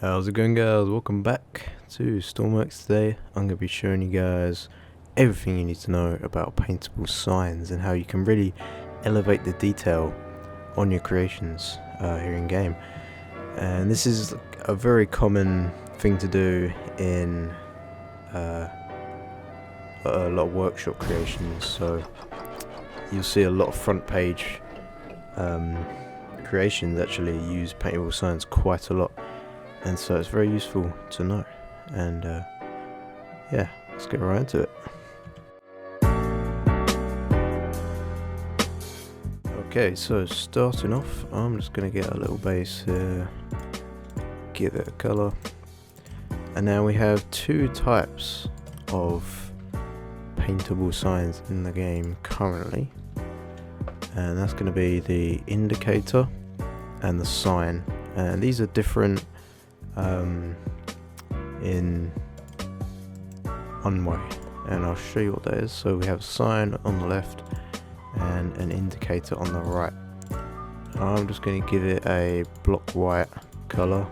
How's it going, guys? Welcome back to Stormworks. Today I'm going to be showing you guys everything you need to know about paintable signs and how you can really elevate the detail on your creations here in game. And this is a very common thing to do in a lot of workshop creations. So you'll see a lot of front page creations actually use paintable signs quite a lot. And so it's very useful to know, and yeah, let's get right into it. Okay, so starting off, I'm just going to get a little base here, give it a colour, and now we have two types of paintable signs in the game currently, and that's going to be the indicator and the sign, and these are different in one way, and I'll show you what that is. So we have a sign on the left and an indicator on the right. I'm just going to give it a block white color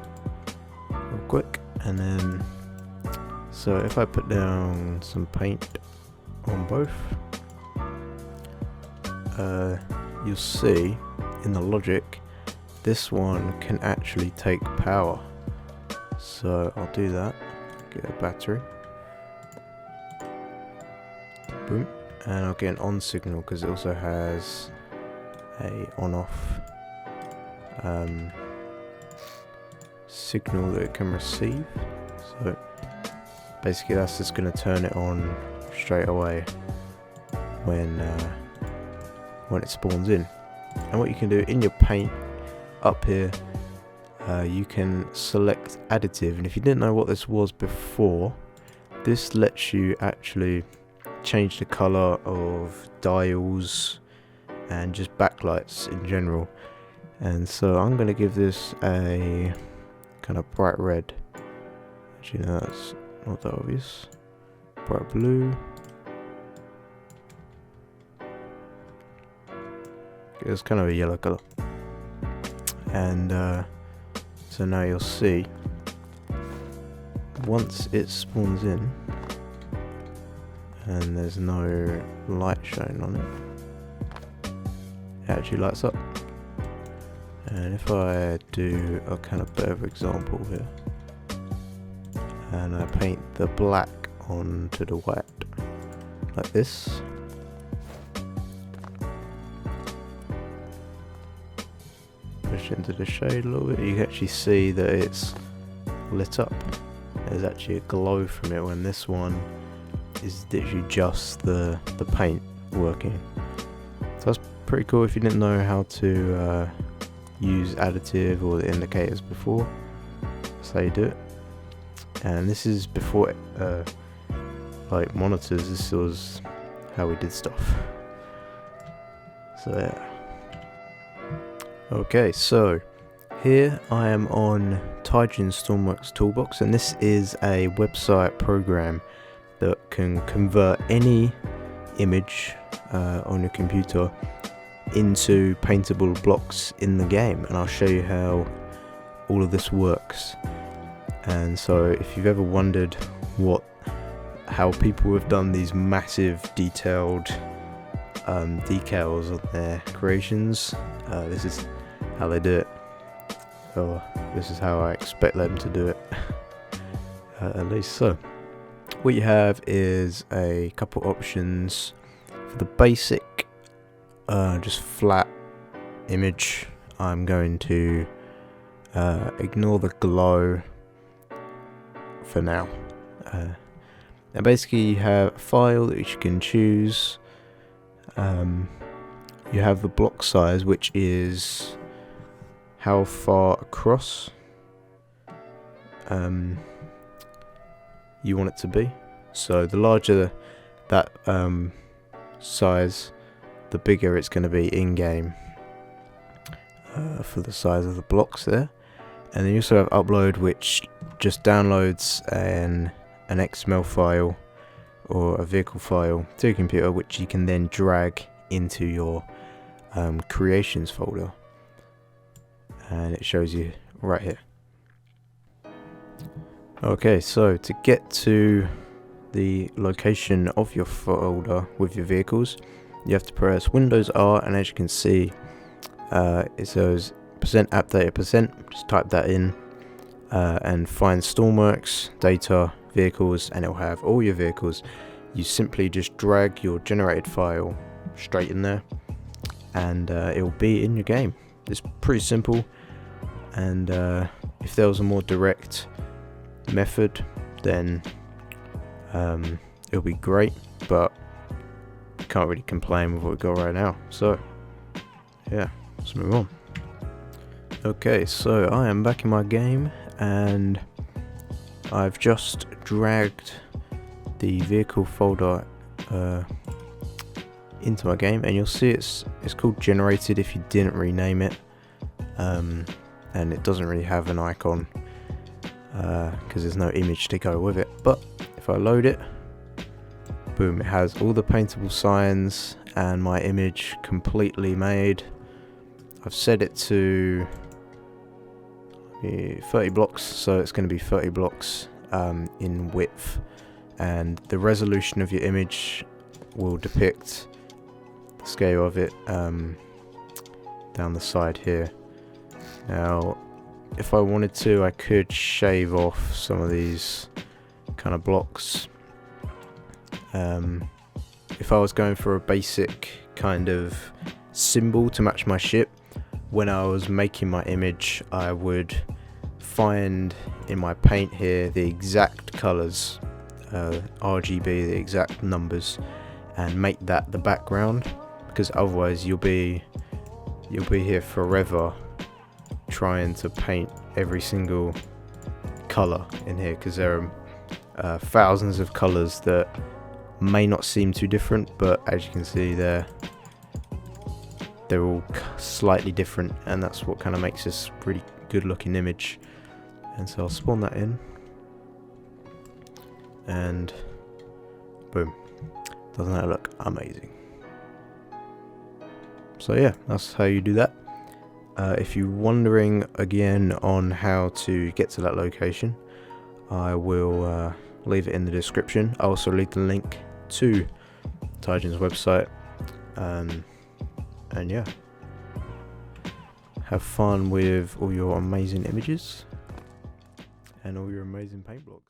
real quick, and then so if I put down some paint on both, you'll see in the logic this one can actually take power. So I'll do that, get a battery, boom, and I'll get an on signal because it also has a on off signal that it can receive. So basically that's just going to turn it on straight away when it spawns in. And what you can do in your paint up here, you can select additive, and if you didn't know what this was before, this lets you actually change the color of dials and just backlights in general. And so I'm going to give this a kind of bright red. Actually, no, that's not that obvious. Bright blue. It's kind of a yellow color. And so now you'll see, once it spawns in and there's no light showing on it, it actually lights up. And if I do a kind of better example here, and I paint the black onto the white like this, push into the shade a little bit, you can actually see that it's lit up. There's actually a glow from it, when this one is literally just the paint working. So that's pretty cool if you didn't know how to use additive or the indicators before. That's how you do it. And this is before like monitors, this was how we did stuff. So yeah. Okay, so here I am on Taijins Stormworks Toolbox, and this is a website program that can convert any image on your computer into paintable blocks in the game, and I'll show you how all of this works. And so if you've ever wondered how people have done these massive detailed decals on their creations, this is how they do it, or this is how I expect them to do it, at least. So what you have is a couple options for the basic just flat image. I'm going to ignore the glow for now, and basically you have a file that you can choose. You have the block size, which is how far across you want it to be. So the larger that size, the bigger it's going to be in game for the size of the blocks there. And then you also have upload, which just downloads an XML file or a vehicle file to your computer, which you can then drag into your creations folder, and it shows you right here. Okay, so to get to the location of your folder with your vehicles, you have to press Windows R, and as you can see, it says %appdata%. Just type that in and find Stormworks, data, vehicles, and it'll have all your vehicles. You simply just drag your generated file straight in there, and it'll be in your game. It's pretty simple, and if there was a more direct method, then it'll be great, but can't really complain with what we've got right now. So yeah, let's move on. Okay, so I am back in my game, and I've just dragged the vehicle folder into my game, and you'll see it's called generated if you didn't rename it, and it doesn't really have an icon because there's no image to go with it. But if I load it, boom, it has all the paintable signs and my image completely made. I've set it to 30 blocks, so it's going to be 30 blocks in width, and the resolution of your image will depict the scale of it down the side here. Now if I wanted to, I could shave off some of these kind of blocks. If I was going for a basic kind of symbol to match my ship, when I was making my image, I would find in my paint here the exact colors, RGB, the exact numbers, and make that the background, because otherwise you'll be here forever trying to paint every single color in here, because there are thousands of colors that may not seem too different, but as you can see they're all slightly different, and that's what kind of makes this really good looking image. And so I'll spawn that in, and boom, doesn't that look amazing? So yeah, that's how you do that. If you're wondering again on how to get to that location, I will leave it in the description. I'll also leave the link to Taijins' website, and yeah, have fun with all your amazing images and all your amazing paint blocks.